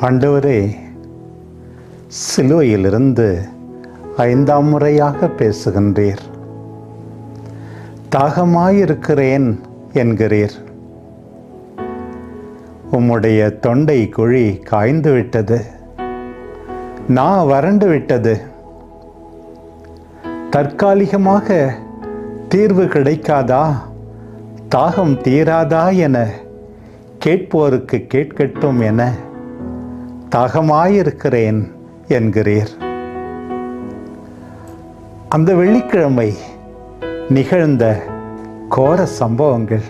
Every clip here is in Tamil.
ஆண்டவரே, சிலுவையிலிருந்து 5ஆம் முறையாக பேசுகின்றீர். தாகமாயிருக்கிறேன் என்கிறீர். உம்முடைய தொண்டை குழி காய்ந்து விட்டது, நா வறண்டு விட்டது. தற்காலிகமாக தீர்வு கிடைக்காதா, தாகம் தீராதா என கேட்போருக்கு கேட்கட்டும் என தாகமாயிருக்கிறேன் என்கிறீர். அந்த வெள்ளிக்கிழமை நிகழ்ந்த கோர சம்பவங்கள்,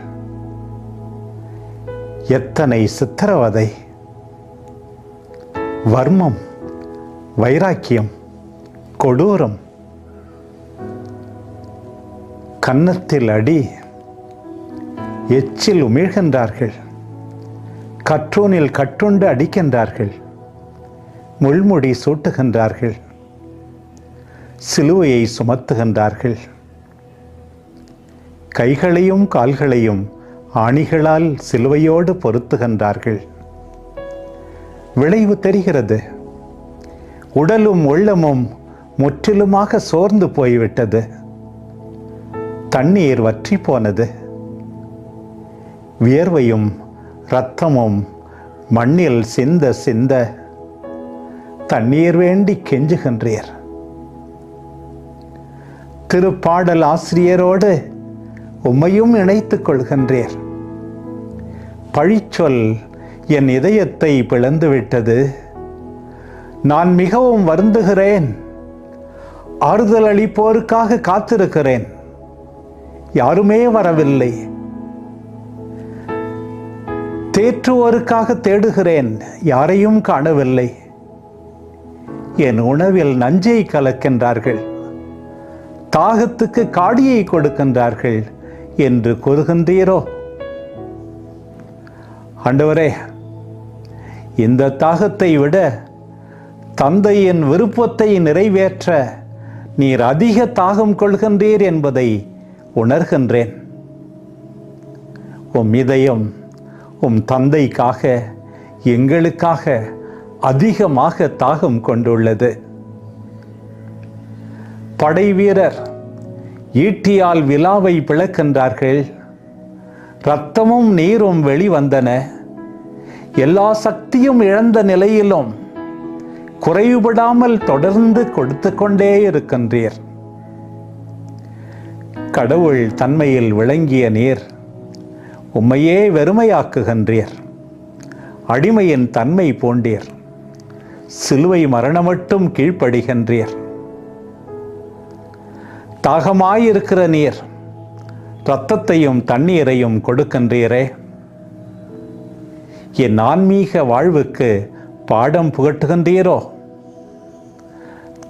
எத்தனை சித்திரவதை, வர்மம், வைராக்கியம், கொடூரம், கன்னத்தில் அடி, எச்சில் உமிழ்கின்றார்கள், கற்றோனில் கட்டுண்டு அடிக்கின்றார்கள், முள்முடி சூட்டுகின்றார்கள், சிலுவையை சுமத்துகின்றார்கள், கைகளையும் கால்களையும் ஆணிகளால் சிலுவையோடு பொருத்துகின்றார்கள். விளைவு தெரிகிறது. உடலும் உள்ளமும் முற்றிலுமாக சோர்ந்து போய்விட்டது. தண்ணீர் வற்றி போனது. வியர்வையும் இரத்தமும் மண்ணில் சிந்த சிந்த தண்ணீர் வேண்டி கெஞ்சுகின்றீர். திருப்பாடல் ஆசிரியரோடு உம்மையும் இணைத்துக் கொள்கின்றீர். பழிச்சொல் என் இதயத்தை பிளந்துவிட்டது. நான் மிகவும் வருந்துகிறேன். ஆறுதல் அளிப்போருக்காக காத்திருக்கிறேன், யாருமே வரவில்லை. தேற்றுவோருக்காக தேடுகிறேன், யாரையும் காணவில்லை. என் உணவில் நஞ்சை கலக்கின்றார்கள், தாகத்துக்கு காடியை கொடுக்கின்றார்கள் என்று கூறுகின்றீரோ? ஆண்டவரே, இந்த தாகத்தை விட தந்தையின் விருப்பத்தை நிறைவேற்ற நீர் அதிக தாகம் கொள்கின்றீர் என்பதை உணர்கின்றேன். உம் இதயம் உம் தந்தைக்காக, எங்களுக்காக அதிகமாக தாகம் கொண்டுள்ளது. படை வீரர் ஈட்டியால் விலாவை பிளக்கின்றார்கள். இரத்தமும் நீரும் வெளிவந்தன. எல்லா சக்தியும் இழந்த நிலையிலும் குறைவுபடாமல் தொடர்ந்து கொடுத்து கொண்டே இருக்கின்றீர். கடவுள் தன்மையில் விளங்கிய நீர் உம்மையே வெறுமையாக்குகின்றீர். அடிமையின் தன்மை பூண்டீர். சிலுவை மரணம் மட்டும் கீழ்ப்படுகின்றீர். தாகமாயிருக்கிற நீர் இரத்தத்தையும் தண்ணீரையும் கொடுக்கின்றீரே. என் ஆன்மீக வாழ்வுக்கு பாடம் புகட்டுகின்றீரோ?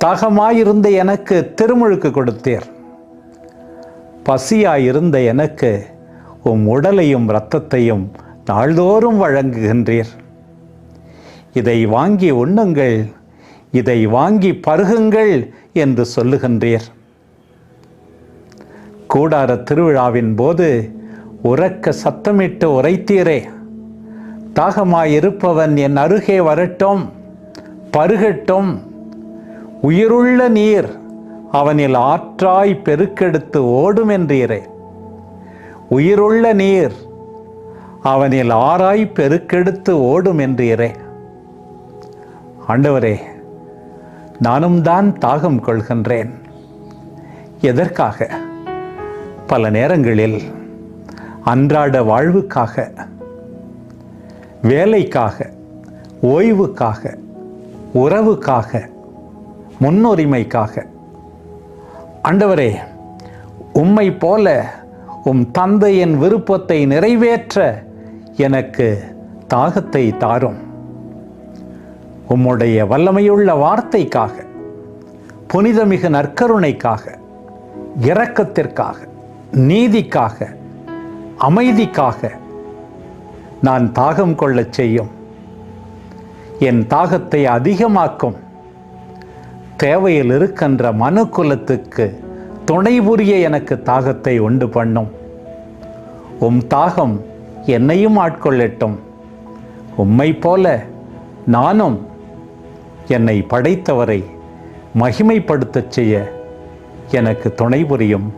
தாகமாயிருந்த எனக்கு திருமுழுக்கு கொடுத்தீர். பசியாயிருந்த எனக்கு உம் உடலையும் இரத்தத்தையும் நாள்தோறும் வழங்குகின்றீர். இதை வாங்கி உண்ணுங்கள், இதை வாங்கி பருகுங்கள் என்று சொல்லுகின்றீர். கூடார திருவிழாவின் போது உரக்க சத்தமிட்டு உரைத்தீரே, தாகமாயிருப்பவன் என் அருகே வரட்டும், பருகட்டும். உயிருள்ள நீர் அவனில் ஆற்றாய் பெருக்கெடுத்து ஓடும் என்றீரே. உயிருள்ள நீர் அவனில் ஆறாய் பெருக்கெடுத்து ஓடும் என்றீரே. ஆண்டவரே, நானும் தான் தாகம் கொள்கின்றேன். எதற்காக? பல நேரங்களில் அன்றாட வாழ்வுக்காக, வேலைக்காக, ஓய்வுக்காக, உறவுக்காக, முன்னுரிமைக்காக. ஆண்டவரே, உம்மை போல உம் தந்தையின் விருப்பத்தை நிறைவேற்ற எனக்கு தாகத்தை தாரும். உம்முடைய வல்லமையுள்ள வார்த்தைக்காக, புனிதமிகு நற்கருணைக்காக, இரக்கத்திற்காக, நீதிக்காக, அமைதிக்காக நான் தாகம் கொள்ளச் செய்யும். என் தாகத்தை அதிகமாக்கும். தேவையில் இருக்கின்ற மனுக்குலத்துக்கு துணை புரிய எனக்கு தாகத்தை உண்டு பண்ணும். உம் தாகம் என்னையும் ஆட்கொள்ளட்டும். உம்மை போல நானும் என்னை படைத்தவரை மகிமைப்படுத்தச் செய்ய எனக்கு துணை புரியும்